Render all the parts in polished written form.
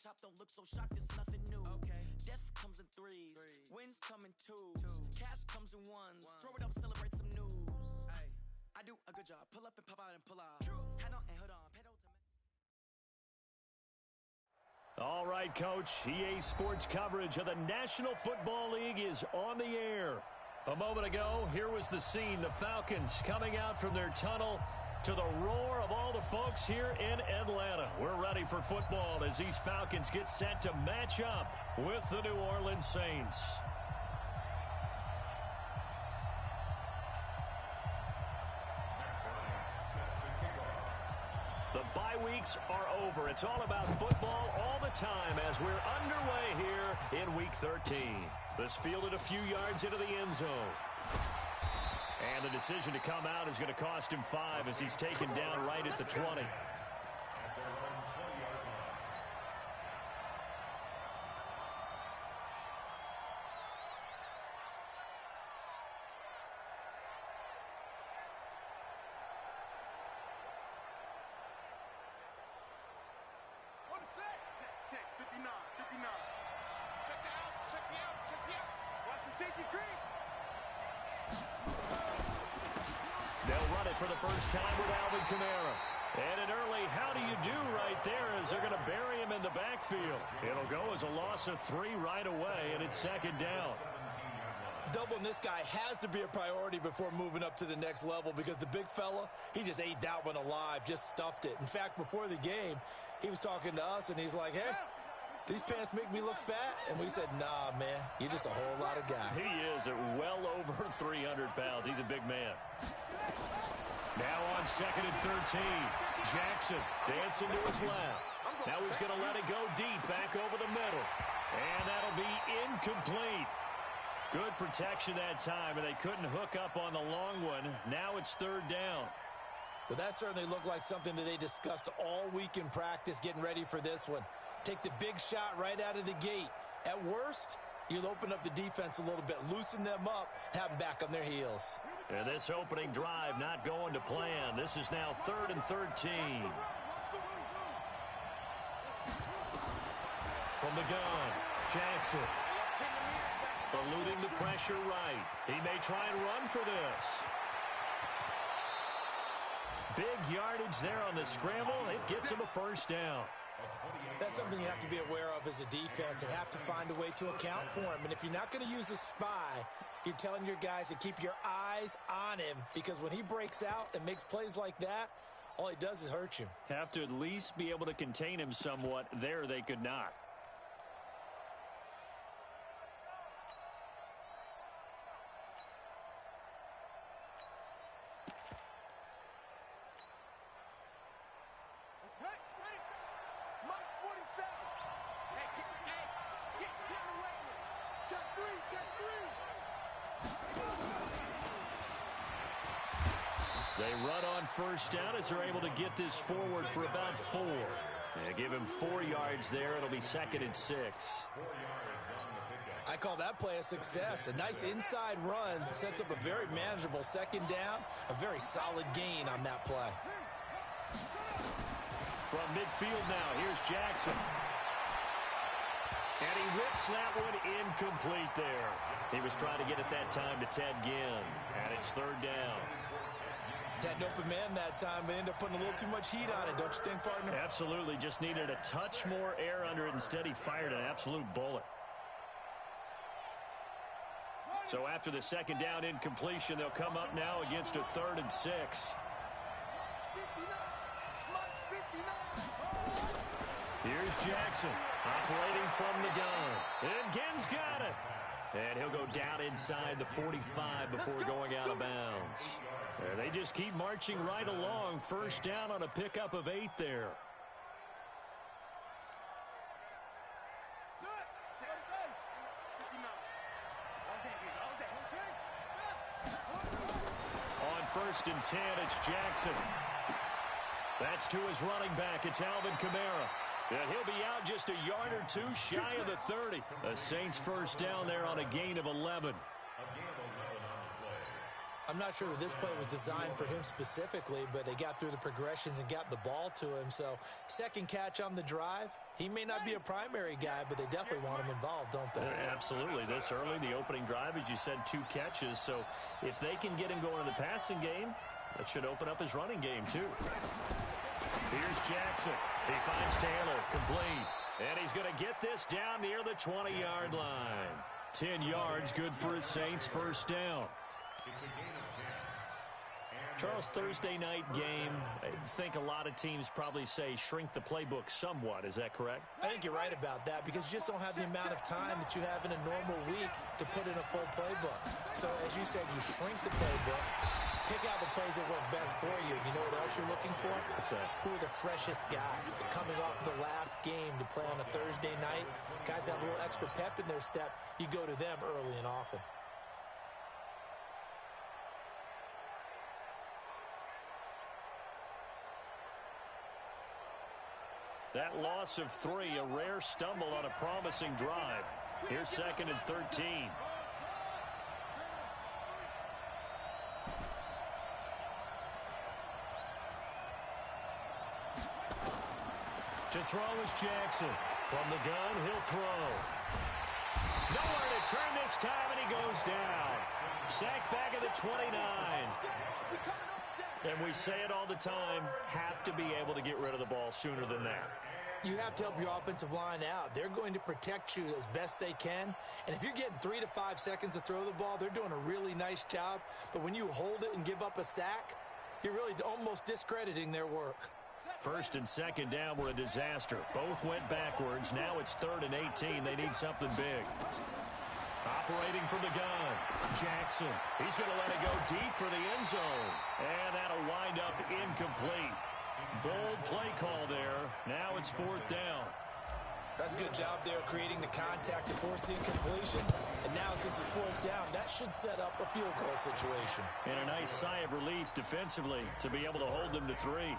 top, don't look so shocked, it's nothing new. Okay. Death comes in threes, wins come in twos, cash comes in ones. Throw it up, celebrate some news. Ay. I do a good job, pull up and pop out and pull out. Head on and hood on, pedal to All right, Coach. EA Sports coverage of the National Football League is on the air. A moment ago, here was the scene. The Falcons coming out from their tunnel to the roar of all the folks here in Atlanta. We're ready for football as these Falcons get set to match up with the New Orleans Saints. The bye weeks are over. It's all about football all the time as we're underway here in Week 13. This fielded a few yards into the end zone. And the decision to come out is going to cost him 5 as he's taken down right at the 20. Check, 59, 59. Check the out, check the out, check the out. Watch the safety creep. They'll run it for the first time with Alvin Kamara. And an early how do you do right there as they're going to bury him in the backfield. It'll go as a loss of 3 right away, and it's second down. Doubling this guy has to be a priority before moving up to the next level because the big fella, he just ate that one alive, just stuffed it. In fact, before the game, he was talking to us, and he's like, hey, these pants make me look fat. And we said, nah, man, you're just a whole lot of guy. He is at well over 300 pounds. He's a big man. Now on 2nd and 13, Jackson dancing to his left. Now he's going to let it go deep back over the middle. And that'll be incomplete. Good protection that time, and they couldn't hook up on the long one. Now it's 3rd down. Well, that certainly looked like something that they discussed all week in practice, getting ready for this one. Take the big shot right out of the gate. At worst, you'll open up the defense a little bit, loosen them up, have them back on their heels. And this opening drive not going to plan. This is now 3rd and 13. From the gun, Jackson. Eluding the pressure right. He may try and run for this. Big yardage there on the scramble. It gets him a first down. That's something you have to be aware of as a defense and have to find a way to account for him. And if you're not going to use a spy, you're telling your guys to keep your eyes on him because when he breaks out and makes plays like that, all he does is hurt you. Have to at least be able to contain him somewhat. There they could not. They run on first down as they're able to get this forward for about 4. They give him 4 yards there. It'll be 2nd and 6. I call that play a success. A nice inside run sets up a very manageable 2nd down, a very solid gain on that play. From midfield now, here's Jackson. And he whips that one incomplete there. He was trying to get it that time to Ted Ginn. And it's 3rd down. Had an open man that time, but ended up putting a little too much heat on it, don't you think, partner? Absolutely. Just needed a touch more air under it. Instead, he fired an absolute bullet. So after the 2nd down incompletion, they'll come up now against a 3rd and 6. Here's Jackson operating from the gun. And Ginn's got it. And he'll go down inside the 45 before going out of bounds. They just keep marching right along. First down on a pickup of 8 there. On 1st and 10, it's Jackson. That's to his running back. It's Alvin Kamara. And he'll be out just a yard or 2 shy of the 30. The Saints first down there on a gain of 11. I'm not sure that this play was designed for him specifically, but they got through the progressions and got the ball to him. So second catch on the drive. He may not be a primary guy, but they definitely want him involved, don't they? Absolutely. This early, the opening drive, as you said, 2 catches. So if they can get him going in the passing game, that should open up his running game too. Here's Jackson. He finds Taylor, complete. And he's going to get this down near the 20-yard line. 10 yards, good for his Saints, first down. Charles, Thursday night game, I think a lot of teams probably say shrink the playbook somewhat. Is that correct? I think you're right about that because you just don't have the amount of time that you have in a normal week to put in a full playbook. So, as you said, you shrink the playbook, pick out the plays that work best for you. You know what else you're looking for? What's that? Who are the freshest guys coming off the last game to play on a Thursday night? Guys have a little extra pep in their step. You go to them early and often. That loss of 3, a rare stumble on a promising drive. Here's 2nd and 13. To throw is Jackson. From the gun, he'll throw. Nowhere to turn this time, and he goes down. Sacked back at the 29. And we say it all the time, have to be able to get rid of the ball sooner than that. You have to help your offensive line out. They're going to protect you as best they can. And if you're getting 3 to 5 seconds to throw the ball, they're doing a really nice job. But when you hold it and give up a sack, you're really almost discrediting their work. 1st and 2nd down were a disaster. Both went backwards. Now it's 3rd and 18. They need something big. Operating from the gun, Jackson. He's going to let it go deep for the end zone. And that'll wind up incomplete. Bold play call there. Now it's 4th down. That's a good job there creating the contact to force the incompletion. And now since it's 4th down, that should set up a field goal situation. And a nice sigh of relief defensively to be able to hold them to 3.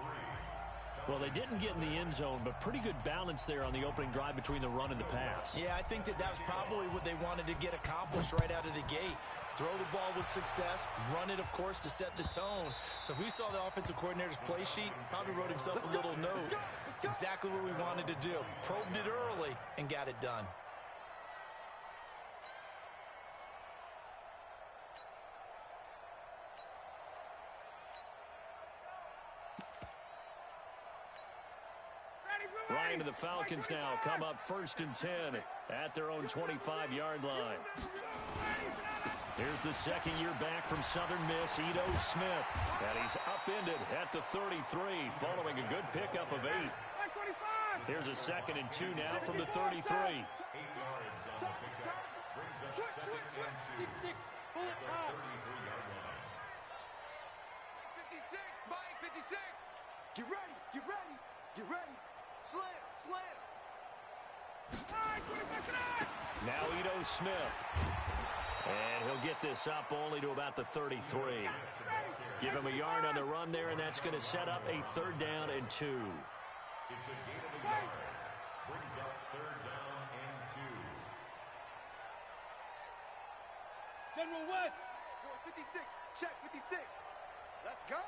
Well, they didn't get in the end zone, but pretty good balance there on the opening drive between the run and the pass. Yeah, I think that was probably what they wanted to get accomplished right out of the gate. Throw the ball with success, run it, of course, to set the tone. So who saw the offensive coordinator's play sheet? Probably wrote himself a little note. Exactly what we wanted to do. Probed it early and got it done. Ryan and the Falcons now come up 1st and 10 at their own 25-yard line. Here's the second year back from Southern Miss, Ito Smith. And he's upended at the 33 following a good pickup of 8. Here's a 2nd and 2 now from the 33. 56, Mike, 56. Get ready, get ready, get ready. Slam, slam. Now Ito Smith. And he'll get this up only to about the 33. Give him a yard on the run there, and that's going to set up a 3rd down and 2. It's a gain of a yard. Brings up 3rd down and 2. General West. 56, check 56. Let's go.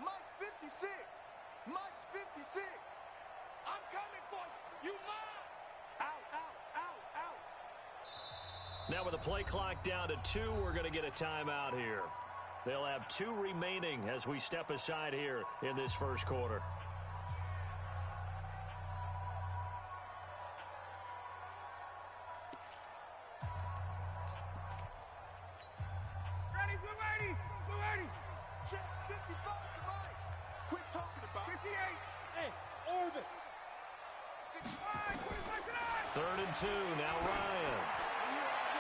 Mike's 56. Mike's 56. I'm coming for you. You mine. Out, out, out, out. Now with the play clock down to 2, we're going to get a timeout here. They'll have 2 remaining as we step aside here in this first quarter. Ready, we're ready, we're ready. Check 55 to Mike. Quit talking about 58. Hey, orbit. 55, 25 to 9. 3rd and 2, now Ryan.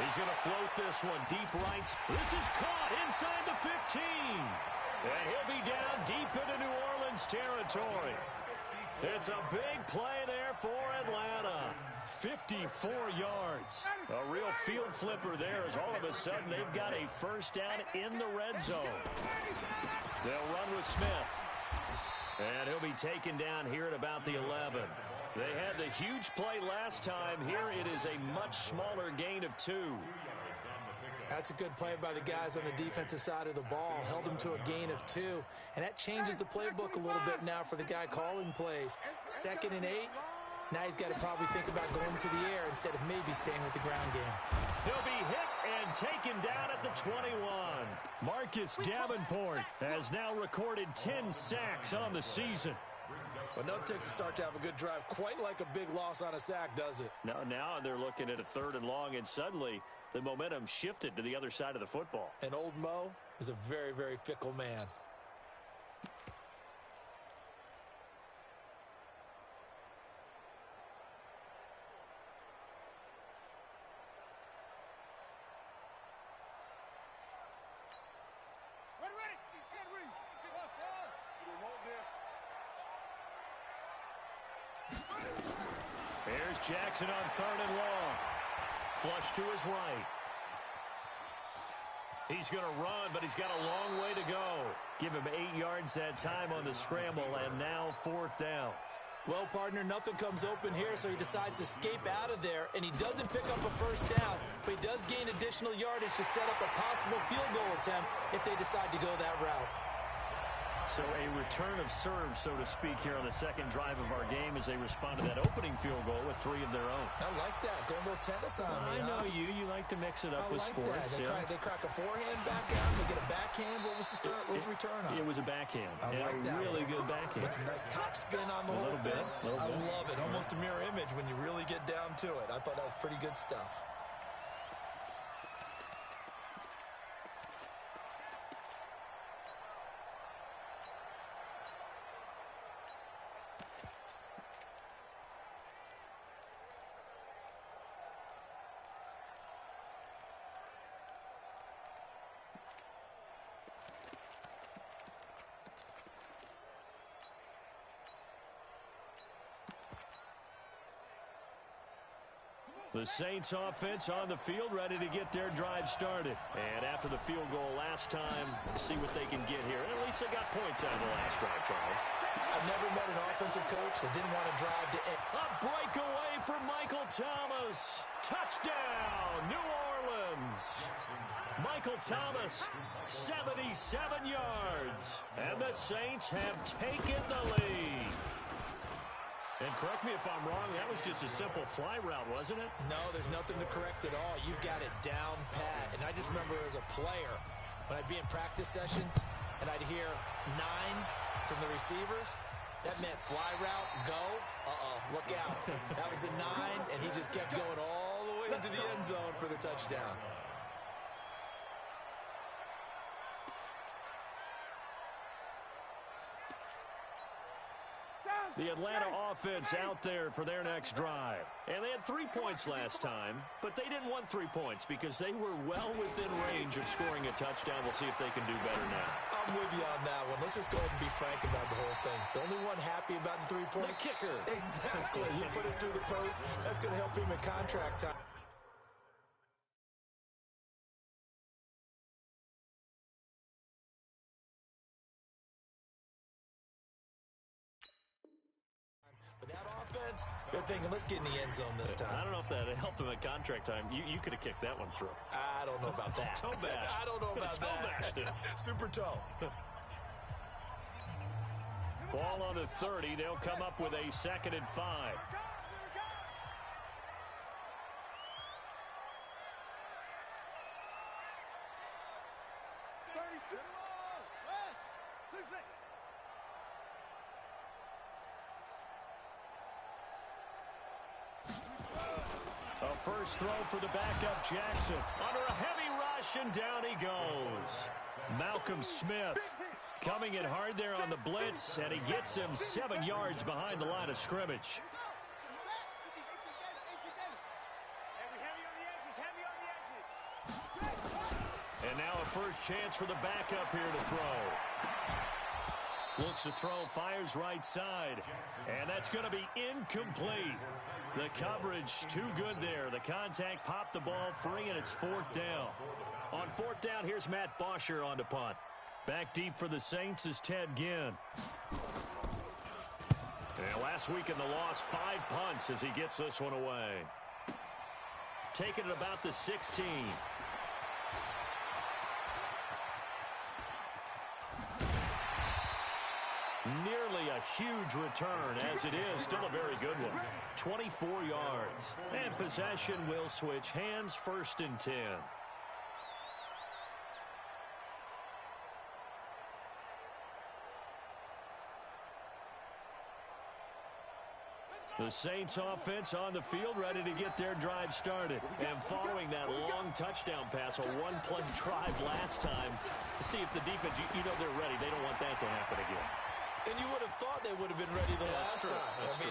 He's going to float this one deep right. This is caught inside the 15. And he'll be down deep into New Orleans territory. It's a big play there for Atlanta. 54 yards. A real field flipper there as all of a sudden they've got a first down in the red zone. They'll run with Smith. And he'll be taken down here at about the 11. They had the huge play last time. Here it is a much smaller gain of 2. That's a good play by the guys on the defensive side of the ball. Held them to a gain of 2. And that changes the playbook a little bit now for the guy calling plays. 2nd and 8. Now he's got to probably think about going to the air instead of maybe staying with the ground game. He'll be hit and taken down at the 21. Marcus Davenport has now recorded 10 sacks on the season. Well, no Texas start to have a good drive. Quite like a big loss on a sack, does it? No, now they're looking at a 3rd and long, and suddenly the momentum shifted to the other side of the football. And old Mo is a very, very fickle man. Here's Jackson on 3rd and long. Flush to his right. He's going to run, but he's got a long way to go. Give him 8 yards that time on the scramble, and now 4th down. Well, partner, nothing comes open here, so he decides to escape out of there, and he doesn't pick up a 1st down, but he does gain additional yardage to set up a possible field goal attempt if they decide to go that route. So a return of serve, so to speak, here on the 2nd drive of our game as they respond to that opening field goal with 3 of their own. I like that. Going a little tennis on me, I know you. You like to mix it up with sports. They crack a forehand back out. They get a backhand. What was the return on? It was a backhand. I like that. Really good backhand. With some nice top spin on the whole thing. I love it. Almost a mirror image when you really get down to it. I thought that was pretty good stuff. The Saints offense on the field, ready to get their drive started. And after the field goal last time, see what they can get here. At least they got points out of the last drive, Charles. I've never met an offensive coach that didn't want to drive to end. A breakaway from Michael Thomas. Touchdown, New Orleans. Michael Thomas, 77 yards. And the Saints have taken the lead. And correct me if I'm wrong, that was just a simple fly route, wasn't it? No, there's nothing to correct at all. You've got it down pat. And I just remember as a player, when I'd be in practice sessions and I'd hear 9 from the receivers, that meant fly route, go, look out. That was the 9, and he just kept going all the way into the end zone for the touchdown. The Atlanta offense out there for their next drive. And they had 3 points last time, but they didn't want 3 points because they were well within range of scoring a touchdown. We'll see if they can do better now. I'm with you on that one. Let's just go ahead and be frank about the whole thing. The only one happy about the 3-point? The kicker. Exactly. You put it through the post. That's going to help him in contract time. They're thinking, let's get in the end zone this time. I don't know if that helped him at contract time. You could have kicked that one through. I don't know about that. Toe bash. I don't know about that. Super toe. Ball on the 30. They'll come up with a 2nd and 5. A first throw for the backup Jackson. Under a heavy rush, and down he goes. Malcolm Smith coming in hard there on the blitz, and he gets him 7 yards behind the line of scrimmage. And now a first chance for the backup here to throw. Looks to throw, fires right side. And that's going to be incomplete. The coverage too good there. The contact popped the ball free, and it's 4th down. On 4th down, here's Matt Bosher on to punt. Back deep for the Saints is Ted Ginn. And last week in the loss, 5 punts as he gets this one away. Taking it about the 16. a huge return, as it is still a very good one. 24 yards. And possession will switch hands, 1st and 10. The Saints offense on the field, ready to get their drive started. And following that long touchdown pass, a one-play drive last time, to see if the defense, you know they're ready. They don't want that to happen again. And you would have thought they would have been ready the last time.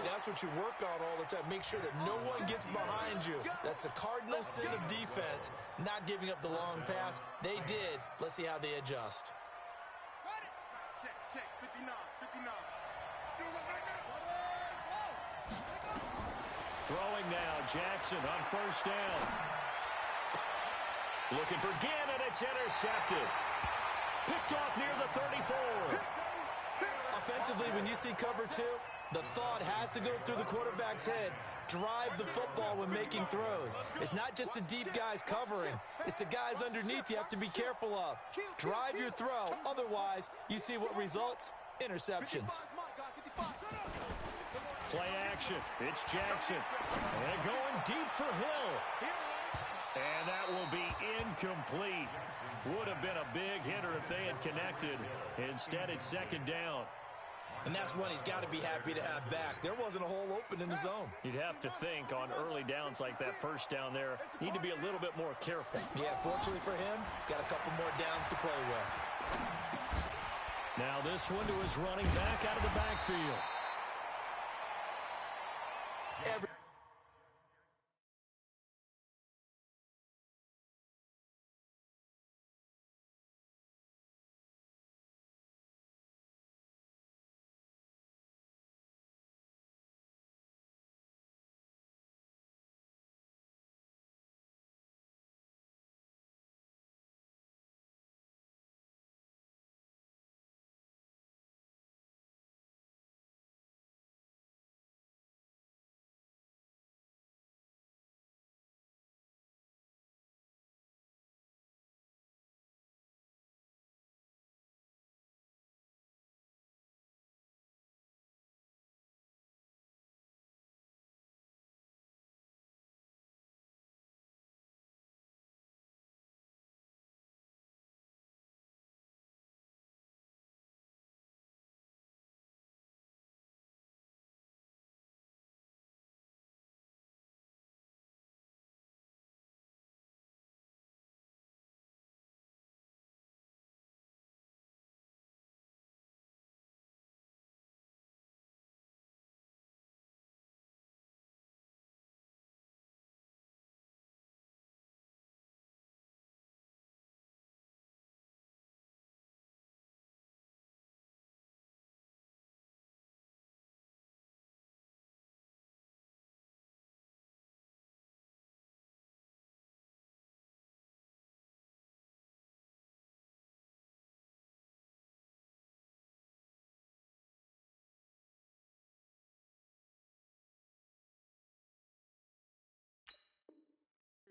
That's what you work on all the time. Make sure that no one gets behind you. That's the cardinal sin of defense, not giving up the long pass. They did. Let's see how they adjust. Check, 59. Throwing now, Jackson on 1st down. Looking for Ginn, and it's intercepted. Picked off near the 34. Offensively, when you see cover 2, the thought has to go through the quarterback's head. Drive the football when making throws. It's not just the deep guys covering. It's the guys underneath you have to be careful of. Drive your throw. Otherwise, you see what results? Interceptions. Play action. It's Jackson. And going deep for Hill. And that will be incomplete. Would have been a big hitter if they had connected. Instead, it's 2nd down. And that's one he's got to be happy to have back. There wasn't a hole open in the zone. You'd have to think on early downs like that 1st down there, need to be a little bit more careful. Yeah, fortunately for him, got a couple more downs to play with. Now this one to his running back out of the backfield.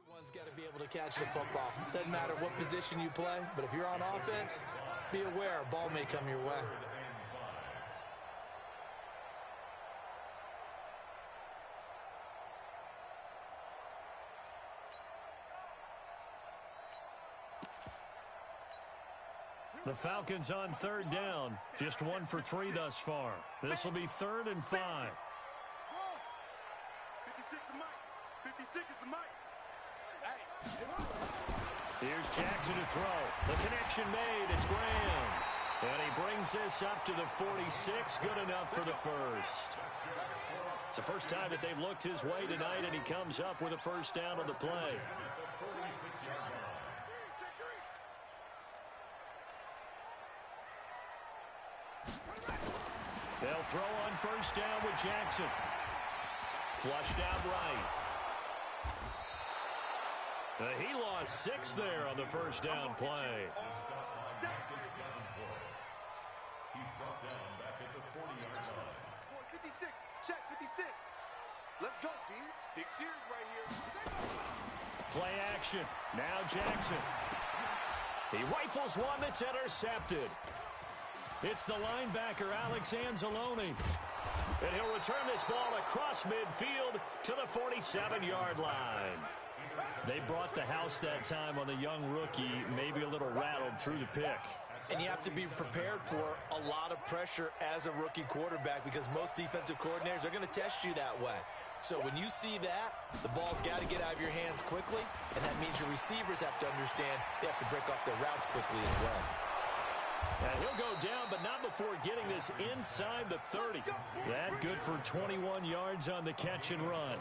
Everyone's got to be able to catch the football. Doesn't matter what position you play, but if you're on offense, be aware a ball may come your way. The Falcons on 3rd down. Just 1 for 3 thus far. This will be 3rd and 5. 56 is Mike. 56 is the Mike. Here's Jackson to throw. The connection made. It's Graham. And he brings this up to the 46. Good enough for the first. It's the first time that they've looked his way tonight, and he comes up with a 1st down on the play. They'll throw on 1st down with Jackson. Flushed out right. He lost 6 there on the 1st down play. He's brought down back at the 40-yard line. 56, check 56. Let's go, D. Big series right here. Play action. Now Jackson. He rifles one that's intercepted. It's the linebacker, Alex Anzalone. And he'll return this ball across midfield to the 47-yard line. They brought the house that time on the young rookie, maybe a little rattled through the pick. And you have to be prepared for a lot of pressure as a rookie quarterback because most defensive coordinators are going to test you that way. So when you see that, the ball's got to get out of your hands quickly, and that means your receivers have to understand they have to break off their routes quickly as well. And he'll go down, but not before getting this inside the 30. That good for 21 yards on the catch and run.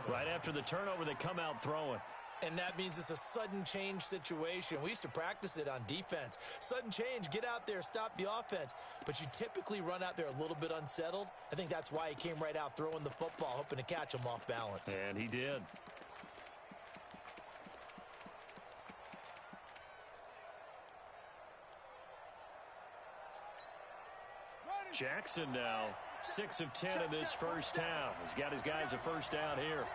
Right after the turnover, they come out throwing. And that means it's a sudden change situation. We used to practice it on defense. Sudden change, get out there, stop the offense. But you typically run out there a little bit unsettled. I think that's why he came right out throwing the football, hoping to catch him off balance. And he did. Jackson now, 6 of 10 in this first half. He's got his guys a first down here.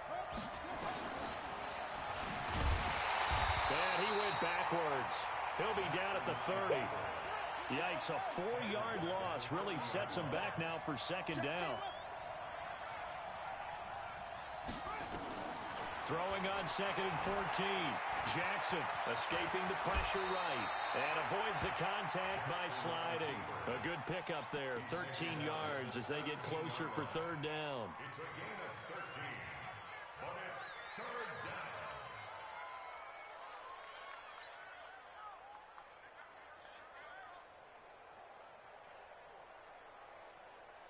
And he went backwards. He'll be down at the 30. Yikes, a 4-yard loss really sets him back now for second down. Throwing on second and 14. Jackson escaping the pressure right and avoids the contact by sliding. A good pickup there, 13 yards as they get closer for third down. It's a gain of 13, but it's third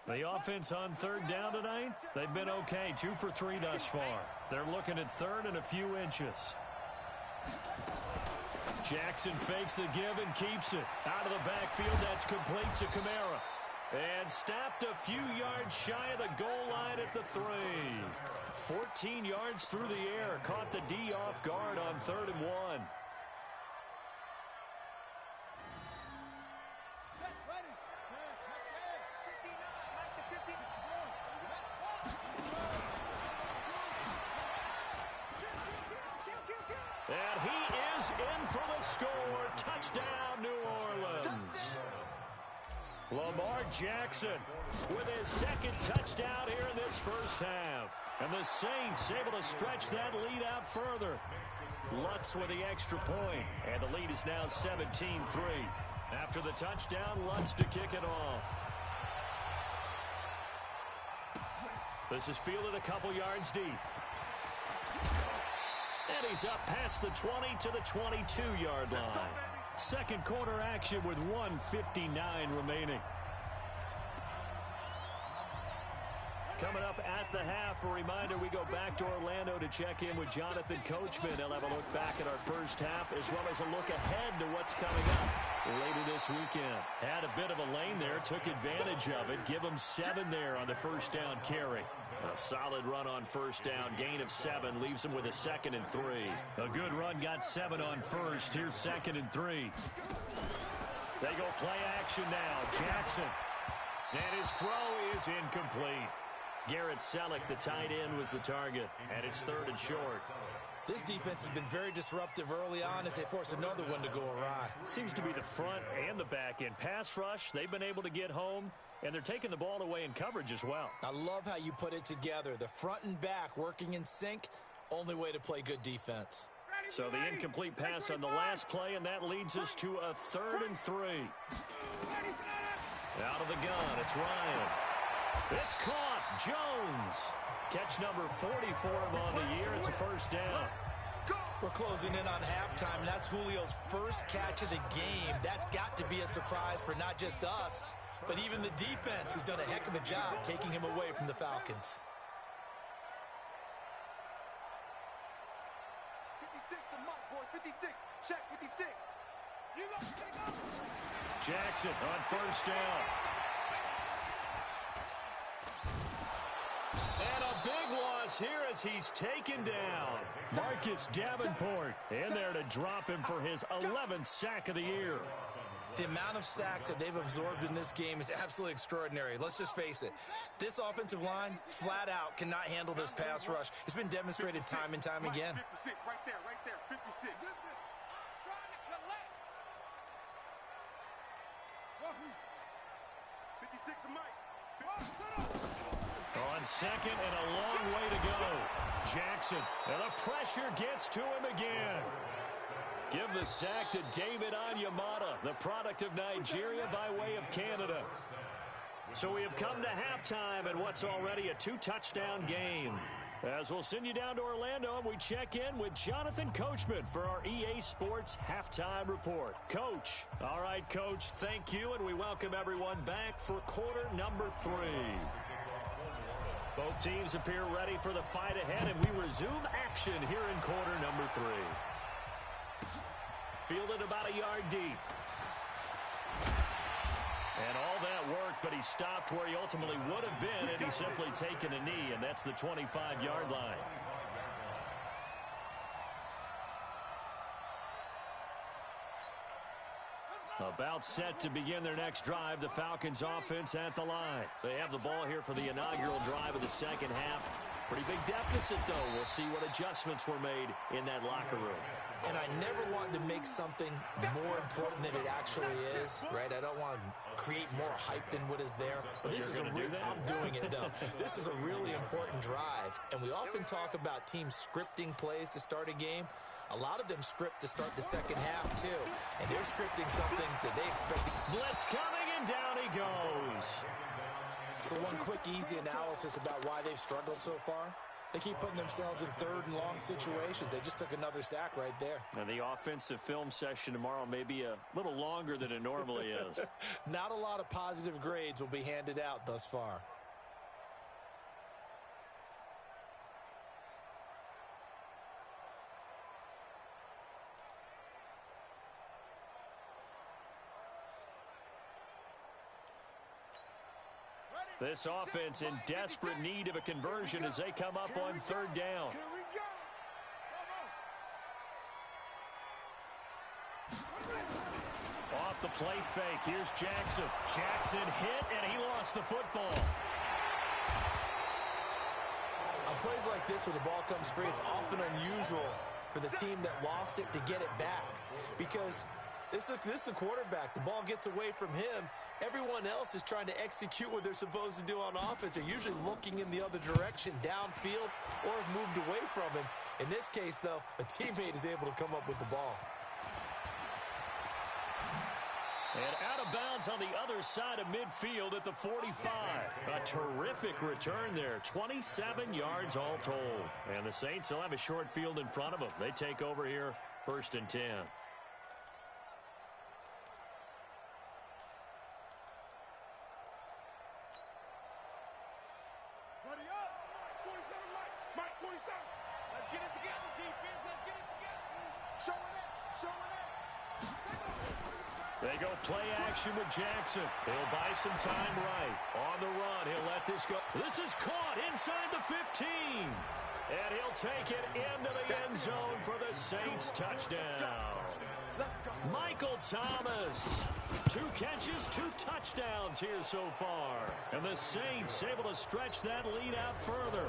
down. The offense on third down tonight, they've been okay, 2 for 3 thus far. They're looking at third and a few inches. Jackson fakes the give and keeps it. Out of the backfield, that's complete to Kamara. And stopped a few yards shy of the goal line at the 3. 14 yards through the air. Caught the D off guard on 3rd and 1. And he is in for the score. Touchdown, New Orleans. Lamar Jackson with his second touchdown here in this first half. And the Saints able to stretch that lead out further. Lutz with the extra point. And the lead is now 17-3. After the touchdown, Lutz to kick it off. This is fielded a couple yards deep. And he's up past the 20 to the 22-yard line. Second quarter action with 1:59 remaining. Coming up at the half, a reminder, we go back to Orlando to check in with Jonathan Coachman. They'll have a look back at our first half as well as a look ahead to what's coming up later this weekend. Had a bit of a lane there, took advantage of it. Give him 7 there on the first down carry. A solid run on first down, gain of 7, leaves him with a 2nd and 3. A good run, got 7 on first. Here's 2nd and 3. They go play action now. Jackson. And his throw is incomplete. Garrett Selleck, the tight end, was the target. And it's 3rd and short. This defense has been very disruptive early on as they force another one to go awry. Seems to be the front and the back end. Pass rush, they've been able to get home, and they're taking the ball away in coverage as well. I love how you put it together. The front and back working in sync, only way to play good defense. So the incomplete pass on the last play, and that leads us to a 3rd and 3. Out of the gun, it's Ryan. It's caught. Jones. Catch number 40 for him on the year. It's a first down. We're closing in on halftime. That's Julio's first catch of the game. That's got to be a surprise for not just us, but even the defense, who's done a heck of a job taking him away from the Falcons. 56, the mark, boys. 56. Check 56. You go. Jackson on first down. And a big loss here as he's taken down. Marcus Davenport in there to drop him for his 11th sack of the year. The amount of sacks that they've absorbed in this game is absolutely extraordinary. Let's just face it. This offensive line, flat out, cannot handle this pass rush. It's been demonstrated time and time again. 56, right there, 56. 56 to Mike. On second and a long way to go. Jackson, and the pressure gets to him again. Give the sack to David Onyemata, the product of Nigeria by way of Canada. So we have come to halftime in what's already a 2-touchdown game. As we'll send you down to Orlando, and we check in with Jonathan Coachman for our EA Sports Halftime Report. Coach. All right, Coach, thank you, and we welcome everyone back for quarter number 3. Both teams appear ready for the fight ahead, and we resume action here in quarter number 3. Fielded about a yard deep. And all that worked, but he stopped where he ultimately would have been had he simply taken a knee, and that's the 25-yard line. About set to begin their next drive, the Falcons offense at the line. They have the ball here for the inaugural drive of the second half. Pretty big deficit, though. We'll see what adjustments were made in that locker room. And I never want to make something more important than it actually is, right? I don't want to create more hype than what is there. But this is I'm doing it, though. This is a really important drive. And we often talk about teams scripting plays to start a game. A lot of them script to start the second half, too. And they're scripting something that they expect. Blitz coming, and down he goes. So one quick, easy analysis about why they've struggled so far. They keep putting themselves in third and long situations. They just took another sack right there. And the offensive film session tomorrow may be a little longer than it normally is. Not a lot of positive grades will be handed out thus far. This offense in desperate need of a conversion as they come up on third down. Here we go. Off the play fake, here's Jackson. Jackson hit, and he lost the football. On plays like this, where the ball comes free, it's often unusual for the team that lost it to get it back. Because this is the quarterback. The ball gets away from him. Everyone else is trying to execute what they're supposed to do on offense. They're usually looking in the other direction, downfield, or have moved away from him. In this case, though, a teammate is able to come up with the ball. And out of bounds on the other side of midfield at the 45. A terrific return there. 27 yards all told. And the Saints will have a short field in front of them. They take over here, 1st and 10. Buddy up. 47, Mike 47. Let's get it together, defense. Let's get it together. Showing it. They go play action with Jackson. He'll buy some time right. On the run, he'll let this go. This is caught inside the 15. And he'll take it into the end zone for the Saints touchdown. Michael Thomas. 2 catches, 2 touchdowns here so far. And the Saints able to stretch that lead out further.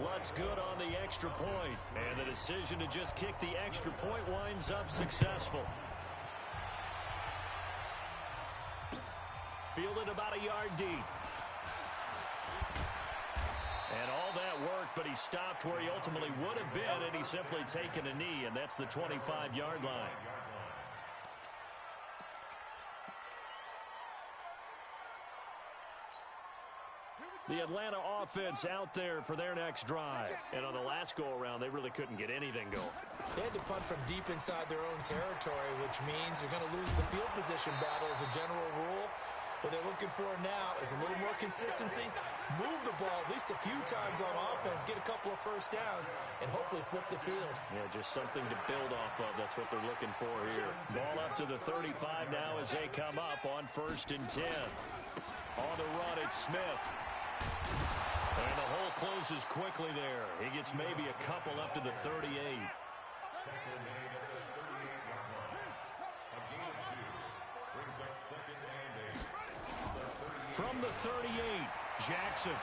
Lutz good on the extra point. And the decision to just kick the extra point winds up successful. Fielded about a yard deep. And all that worked, but he stopped where he ultimately would have been, and he's simply taken a knee, and that's the 25-yard line. The Atlanta offense out there for their next drive. And on the last go-around, they really couldn't get anything going. They had to punt from deep inside their own territory, which means they're going to lose the field position battle as a general rule. What they're looking for now is a little more consistency, move the ball at least a few times on offense, get a couple of first downs, and hopefully flip the field. Yeah, just something to build off of. That's what they're looking for here. Ball up to the 35 now as they come up on 1st and 10. On the run, it's Smith. And the hole closes quickly there. He gets maybe a couple up to the 38. From the 38, Jackson.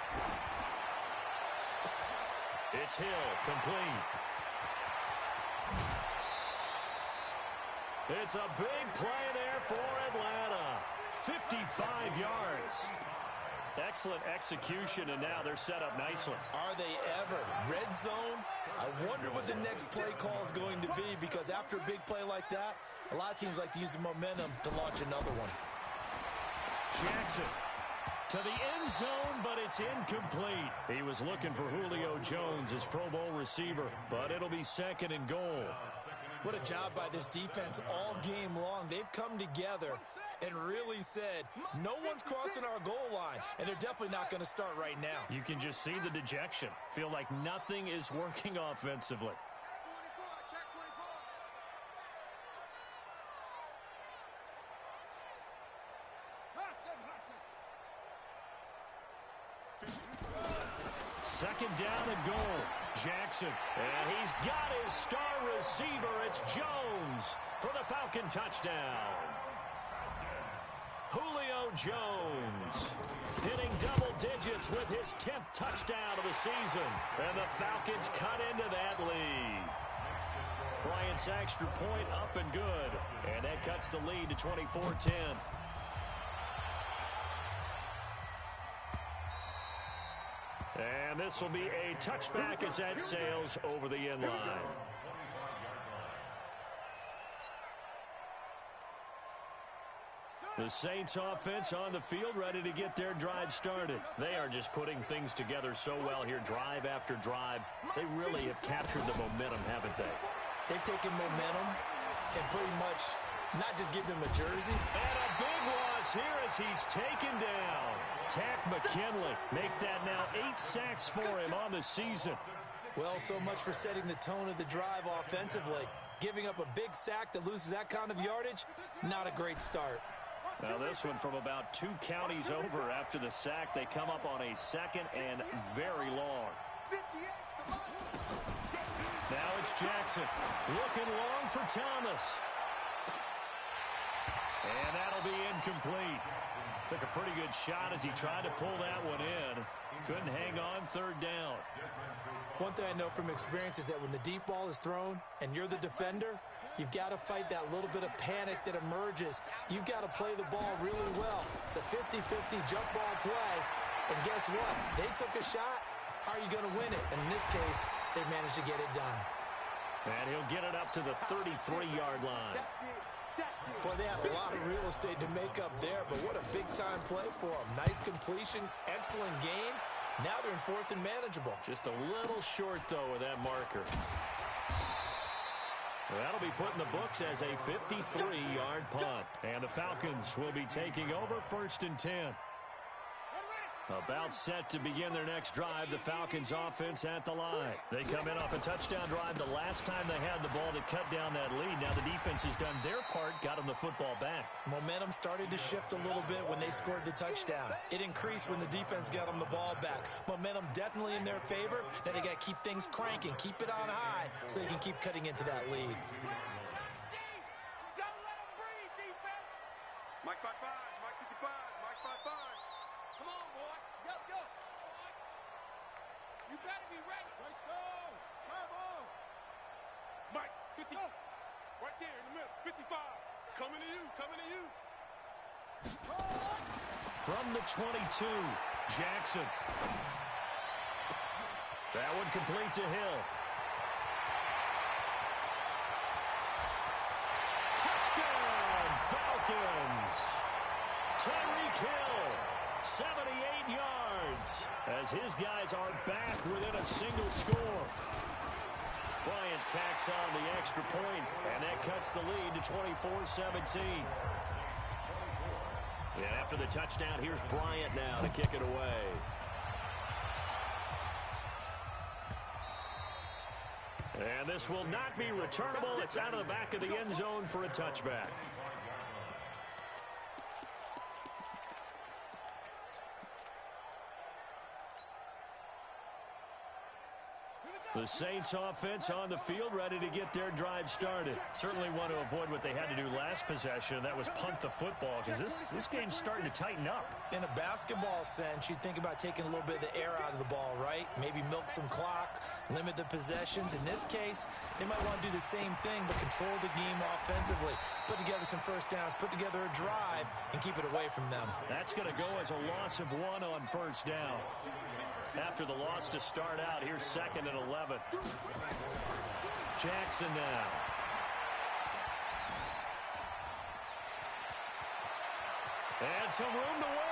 It's Hill, complete. It's a big play there for Atlanta. 55 yards. Excellent execution, and now they're set up nicely. Are they ever? Red zone? I wonder what the next play call is going to be, because after a big play like that, a lot of teams like to use the momentum to launch another one. Jackson to the end zone, but it's incomplete. He was looking for Julio Jones, his Pro Bowl receiver, but it'll be 2nd and goal. What a job by this defense all game long. They've come together and really said, no one's crossing our goal line, and they're definitely not going to start right now. You can just see the dejection. Feel like nothing is working offensively. Second down and goal. Jackson, and he's got his star receiver. It's Jones for the Falcon touchdown. Julio Jones hitting double digits with his 10th touchdown of the season. And the Falcons cut into that lead. Bryant's extra point up and good. And that cuts the lead to 24-10. And this will be a touchback as that sails over the end line. The Saints offense on the field, ready to get their drive started. They are just putting things together so well here, drive after drive. They really have captured the momentum, haven't they? They've taken momentum and pretty much not just give him a jersey. And a big loss here as he's taken down. Tack McKinley make that now 8 sacks for him on the season. Well, so much for setting the tone of the drive offensively. Giving up a big sack that loses that kind of yardage, not a great start. Now this one from about 2 counties over after the sack. They come up on a 2nd and very long. Now it's Jackson looking long for Thomas. And that'll be incomplete. Took a pretty good shot as he tried to pull that one in. Couldn't hang on 3rd down. One thing I know from experience is that when the deep ball is thrown and you're the defender, you've got to fight that little bit of panic that emerges. You've got to play the ball really well. It's a 50-50 jump ball play. And guess what? They took a shot. How are you going to win it? And in this case, they managed to get it done. And he'll get it up to the 33-yard line. Boy, they had a lot of real estate to make up there, but what a big-time play for them. Nice completion, excellent game. Now they're in 4th and manageable. Just a little short, though, with that marker. That'll be put in the books as a 53-yard punt. And the Falcons will be taking over 1st and 10. About set to begin their next drive, the Falcons offense at the line. They come in off a touchdown drive the last time they had the ball to cut down that lead. Now the defense has done their part, got them the football back. Momentum started to shift a little bit when they scored the touchdown. It increased when the defense got them the ball back. Momentum definitely in their favor. Now they got to keep things cranking, keep it on high so they can keep cutting into that lead. Mike 5-5, Mike 55, Mike 5-5. Come on, boy. Go. You better be ready. Right, slow. Come on. Mike 50. Right there in the middle. 55. Coming to you. From the 22, Jackson. That one complete to Hill. Touchdown, Falcons. Tyreek Hill, 78 yards, as his guys are back within a single score. Bryant tacks on the extra point, and that cuts the lead to 24-17. And after the touchdown, here's Bryant now to kick it away. And this will not be returnable. It's out of the back of the end zone for a touchback. The Saints offense on the field, ready to get their drive started. Certainly want to avoid what they had to do last possession. That was punt the football, because this game's starting to tighten up. In a basketball sense, you think about taking a little bit of the air out of the ball, right? Maybe milk some clock, limit the possessions. In this case, they might want to do the same thing, but control the game offensively. put together some first downs, put together a drive, and keep it away from them. That's going to go as a loss of 1 on first down. After the loss to start out, here's 2nd and 11. Jackson now. And some room to work.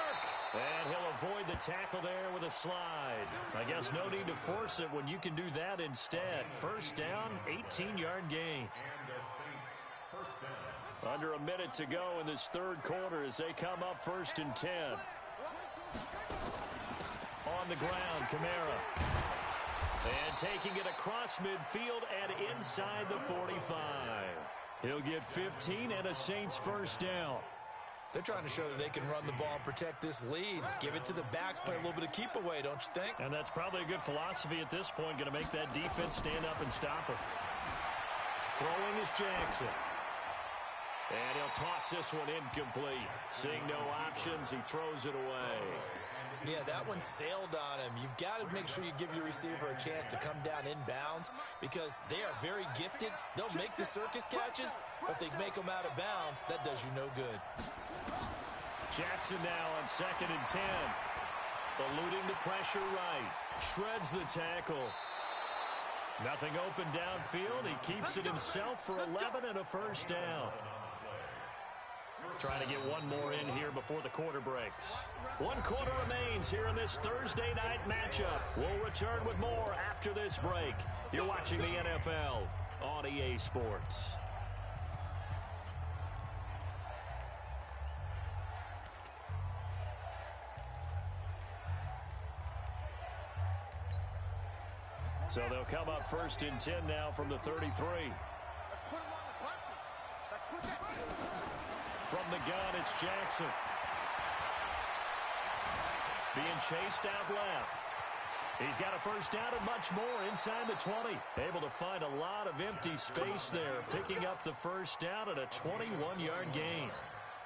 And he'll avoid the tackle there with a slide. I guess no need to force it when you can do that instead. First down, 18-yard gain. Under a minute to go in this third quarter as they come up 1st and 10. On the ground, Kamara. And taking it across midfield and inside the 45. He'll get 15 and a Saints first down. They're trying to show that they can run the ball and protect this lead. Give it to the backs, play a little bit of keep away, don't you think? And that's probably a good philosophy at this point, going to make that defense stand up and stop it. Throwing is Jackson. And he'll toss this one incomplete. Seeing no options, he throws it away. Yeah, that one sailed on him. You've got to make sure you give your receiver a chance to come down inbounds because they are very gifted. They'll make the circus catches, but they make them out of bounds. That does you no good. Jackson now on 2nd and 10. Eluding the pressure right. Shreds the tackle. Nothing open downfield. He keeps it himself for 11 and a first down. Trying to get one more in here before the quarter breaks. 1 quarter remains here in this Thursday night matchup. We'll return with more after this break. You're watching the NFL on EA Sports. So they'll come up 1st and 10 now from the 33. Let's put him on the buses. Let's put that. From the gun, it's Jackson. Being chased out left. He's got a first down and much more inside the 20. Able to find a lot of empty space there, picking up the first down at a 21-yard gain.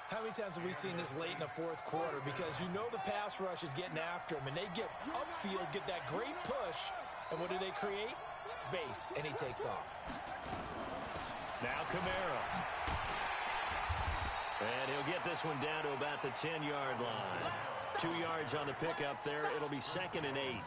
How many times have we seen this late in the fourth quarter? Because you know the pass rush is getting after him, and they get upfield, get that great push, and what do they create? Space, and he takes off. Now Kamara. And he'll get this one down to about the 10-yard line. 2 yards on the pickup there. It'll be 2nd and 8.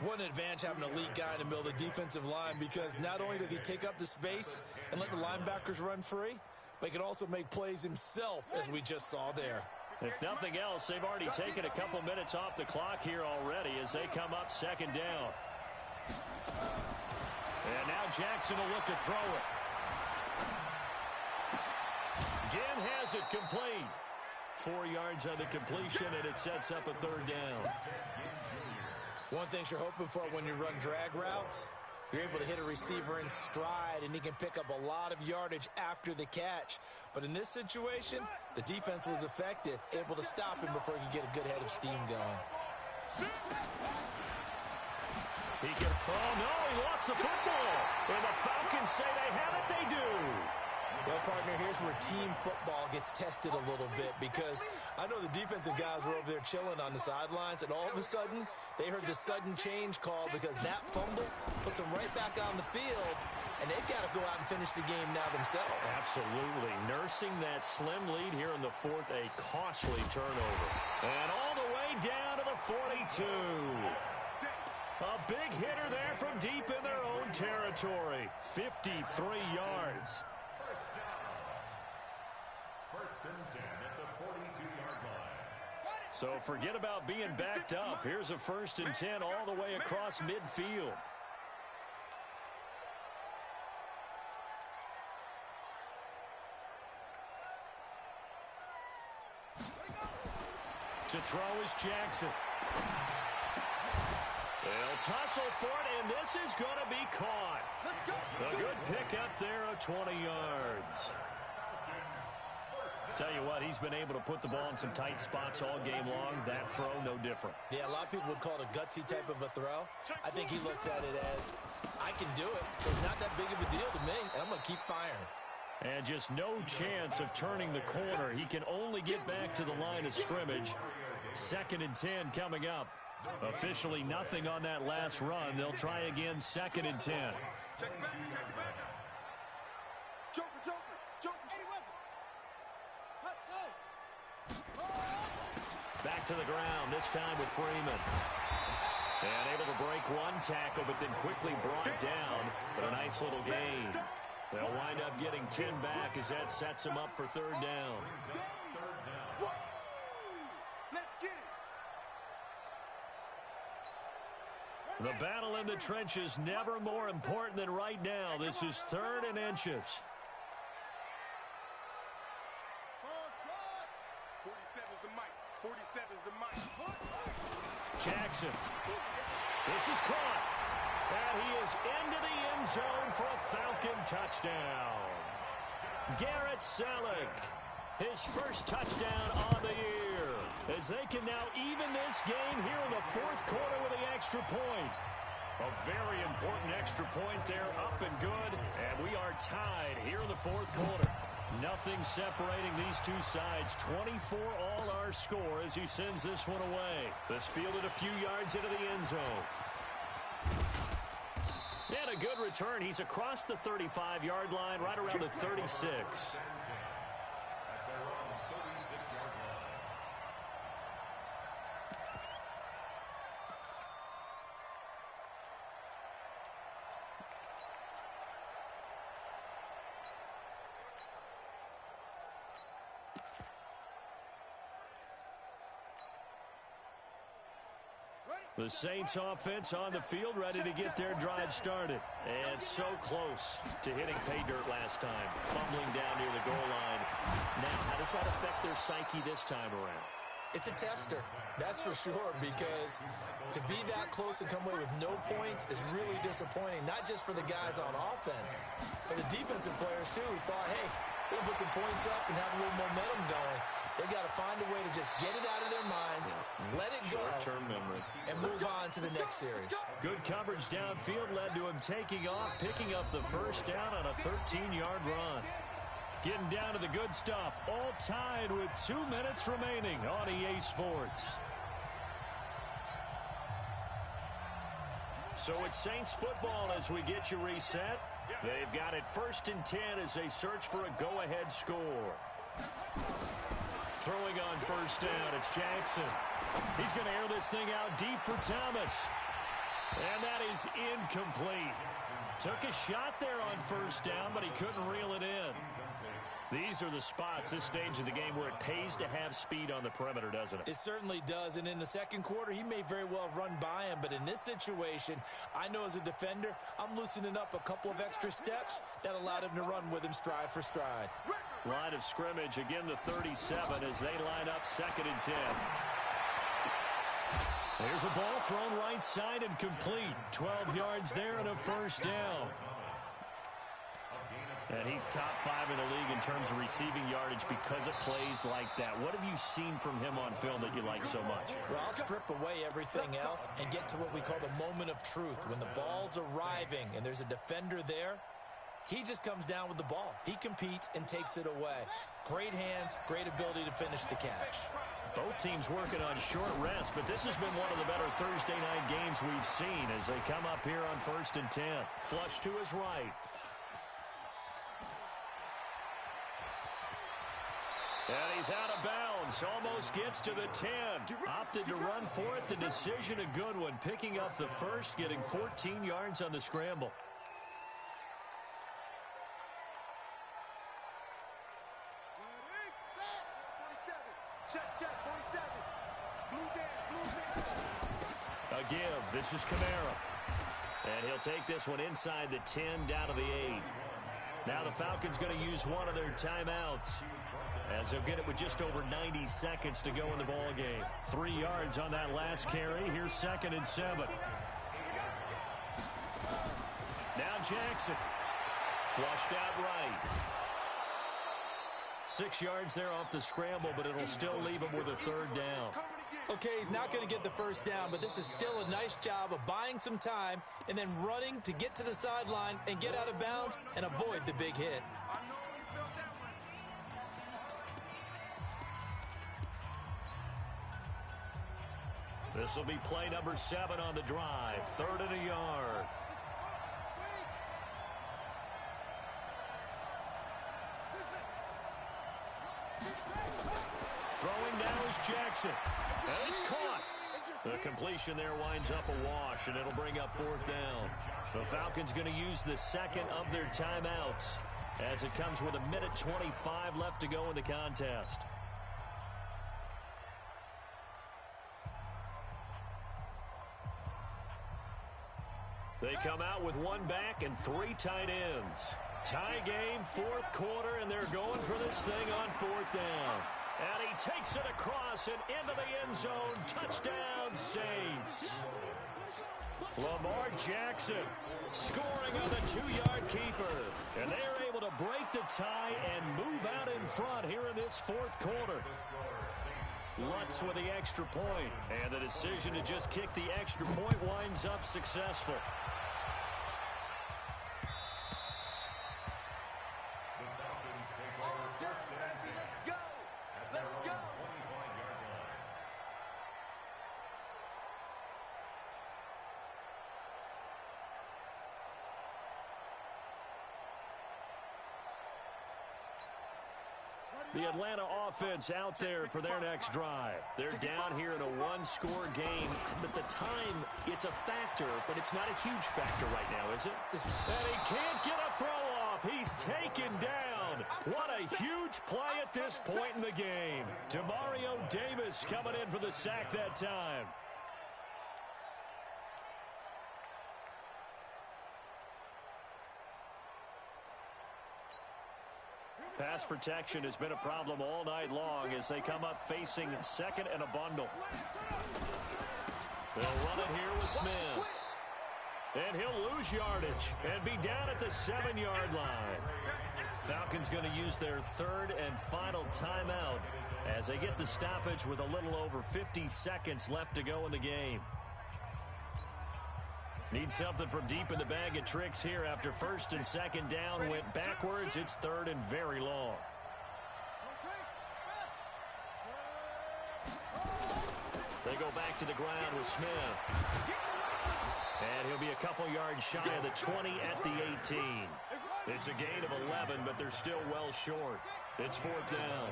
What an advantage having an elite guy in the middle of the defensive line because not only does he take up the space and let the linebackers run free, but he can also make plays himself, as we just saw there. If nothing else, they've already taken a couple minutes off the clock here already as they come up 2nd down. And now Jackson will look to throw it. Again has it complete. 4 yards on the completion, and it sets up a 3rd down. One thing you're hoping for when you run drag routes, you're able to hit a receiver in stride, and he can pick up a lot of yardage after the catch. But in this situation, the defense was effective, able to stop him before he could get a good head of steam going. Oh, no, he lost the football. And the Falcons say they have it, they do. Well, partner, here's where team football gets tested a little bit because I know the defensive guys were over there chilling on the sidelines, and all of a sudden, they heard the sudden change call because that fumble puts them right back on the field, and they've got to go out and finish the game now themselves. Absolutely. Nursing that slim lead here in the fourth, a costly turnover. And all the way down to the 42. A big hitter there from deep in their own territory. 53 yards. First and 10 at the 42-yard line. So forget about being backed up. Here's a 1st and 10 all the way across midfield. To throw is Jackson. They'll tussle for it, and this is going to be caught. A good pickup there of 20 yards. Tell you what, he's been able to put the ball in some tight spots all game long. That throw, no different. Yeah, a lot of people would call it a gutsy type of a throw. I think he looks at it as, I can do it, so it's not that big of a deal to me, and I'm going to keep firing. And just no chance of turning the corner. He can only get back to the line of scrimmage. 2nd and 10 coming up. Officially nothing on that last run. They'll try again 2nd and 10. Check it back. Joker. Back to the ground, this time with Freeman. And able to break one tackle, but then quickly brought down. But a nice little gain. They'll wind up getting 10 back as that sets them up for third down. The battle in the trenches never more important than right now. This is 3rd and inches. 47's the mic. 47's the mic. Jackson. This is caught. And he is into the end zone for a Falcon touchdown. Garrett Selig, his first touchdown on the year, as they can now even this game here in the 4th quarter with the extra point. A very important extra point there, up and good, and we are tied here in the 4th quarter. Nothing separating these two sides. 24 all our score as he sends this one away. This fielded a few yards into the end zone. And a good return. He's across the 35-yard line, right around the 36. The Saints offense on the field, ready to get their drive started. And so close to hitting pay dirt last time, fumbling down near the goal line. Now, how does that affect their psyche this time around? It's a tester, that's for sure, because to be that close and come away with no points is really disappointing, not just for the guys on offense, but the defensive players, too, who thought, hey, we'll put some points up and have a little momentum going. They got to find a way to just get it out of their minds, let it go, short-term memory, and move on to the next series. Good coverage downfield led to him taking off, picking up the first down on a 13-yard run. Getting down to the good stuff, all tied with 2 minutes remaining on EA Sports. So it's Saints football as we get you reset. They've got it 1st and 10 as they search for a go-ahead score. Throwing on first down, it's Jackson. He's going to air this thing out deep for Thomas. And that is incomplete. Took a shot there on first down, but he couldn't reel it in. These are the spots, this stage of the game, where it pays to have speed on the perimeter, doesn't it? It certainly does, and in the 2nd quarter, he may very well run by him, but in this situation, I know as a defender, I'm loosening up a couple of extra steps that allowed him to run with him stride for stride. Line of scrimmage, again the 37 as they line up 2nd and 10. There's a ball thrown right side and complete. 12 yards there and a first down. And he's top 5 in the league in terms of receiving yardage because of plays like that. What have you seen from him on film that you like so much? Well, I'll strip away everything else and get to what we call the moment of truth. When the ball's arriving and there's a defender there, he just comes down with the ball. He competes and takes it away. Great hands, great ability to finish the catch. Both teams working on short rest, but this has been one of the better Thursday night games we've seen as they come up here on 1st and 10. Flush to his right. And he's out of bounds. Almost gets to the 10. Opted to run for it. The decision a good one. Picking up the first, getting 14 yards on the scramble. A give. This is Kamara. And he'll take this one inside the 10 down to the 8. Now the Falcons going to use one of their timeouts, as they'll get it with just over 90 seconds to go in the ball game. 3 yards on that last carry. Here's 2nd and 7. Now Jackson. Flushed out right. 6 yards there off the scramble, but it'll still leave him with a 3rd down. Okay, he's not going to get the first down, but this is still a nice job of buying some time and then running to get to the sideline and get out of bounds and avoid the big hit. This will be play number 7 on the drive. 3rd and a yard. Jackson. And it's caught. The completion there winds up a wash, and it'll bring up 4th down. The Falcons going to use the second of their timeouts as it comes with 1:25 left to go in the contest. They come out with 1 back and 3 tight ends. Tie game, 4th quarter, and they're going for this thing on 4th down. And he takes it across and into the end zone. Touchdown, Saints. Lamar Jackson scoring on the 2-yard keeper. And they're able to break the tie and move out in front here in this 4th quarter. Lutz with the extra point. And the decision to just kick the extra point winds up successful. The Atlanta offense out there for their next drive. They're down here in a 1-score game, but the time, it's a factor, but it's not a huge factor right now, is it? And he can't get a throw off. He's taken down. What a huge play at this point in the game. Demario Davis coming in for the sack that time. Pass protection has been a problem all night long as they come up facing 2nd and a bundle. They'll run it here with Smith. And he'll lose yardage and be down at the 7-yard line. Falcons going to use their 3rd and final timeout as they get the stoppage with a little over 50 seconds left to go in the game. Need something from deep in the bag of tricks here after 1st and 2nd down went backwards. It's 3rd and very long. They go back to the ground with Smith. And he'll be a couple yards shy of the 20 at the 18. It's a gain of 11, but they're still well short. It's 4th down.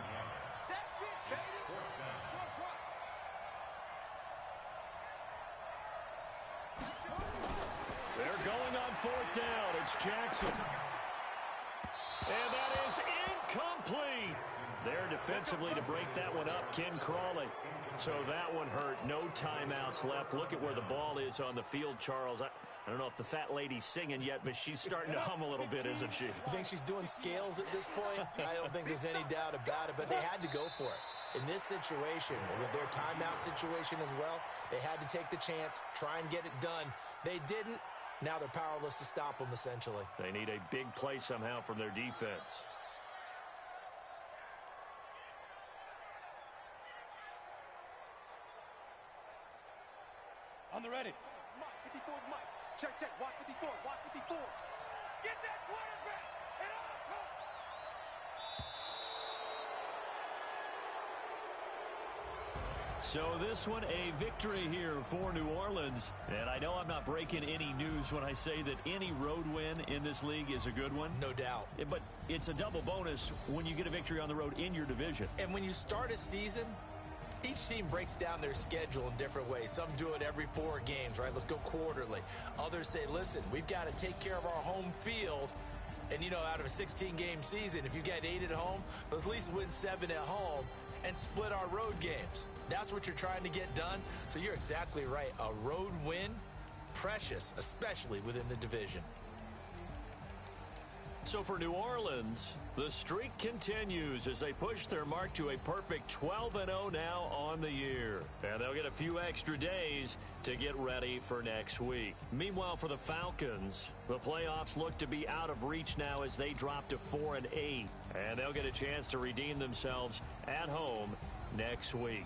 They're going on 4th down. It's Jackson. And that is incomplete. There defensively to break that one up, Ken Crawley. So that one hurt. No timeouts left. Look at where the ball is on the field, Charles. I don't know if the fat lady's singing yet, but she's starting to hum a little bit, isn't she? You think she's doing scales at this point? I don't think there's any doubt about it, but they had to go for it. In this situation, with their timeout situation as well, they had to take the chance, try and get it done. They didn't. Now they're powerless to stop them, essentially. They need a big play somehow from their defense. On the ready. Mike, 54 is Mike. Check, check. Watch 54. Watch 54. Get that quarterback. And on top. So this one, a victory here for New Orleans. And I know I'm not breaking any news when I say that any road win in this league is a good one. No doubt. But it's a double bonus when you get a victory on the road in your division. And when you start a season, each team breaks down their schedule in different ways. Some do it every 4 games, right? Let's go quarterly. Others say, listen, we've got to take care of our home field. And, you know, out of a 16-game season, if you get 8 at home, let's at least win 7 at home and split our road games. That's what you're trying to get done. So you're exactly right. A road win, precious, especially within the division. So for New Orleans, the streak continues as they push their mark to a perfect 12-0 now on the year. And they'll get a few extra days to get ready for next week. Meanwhile, for the Falcons, the playoffs look to be out of reach now as they drop to 4-8. And they'll get a chance to redeem themselves at home next week.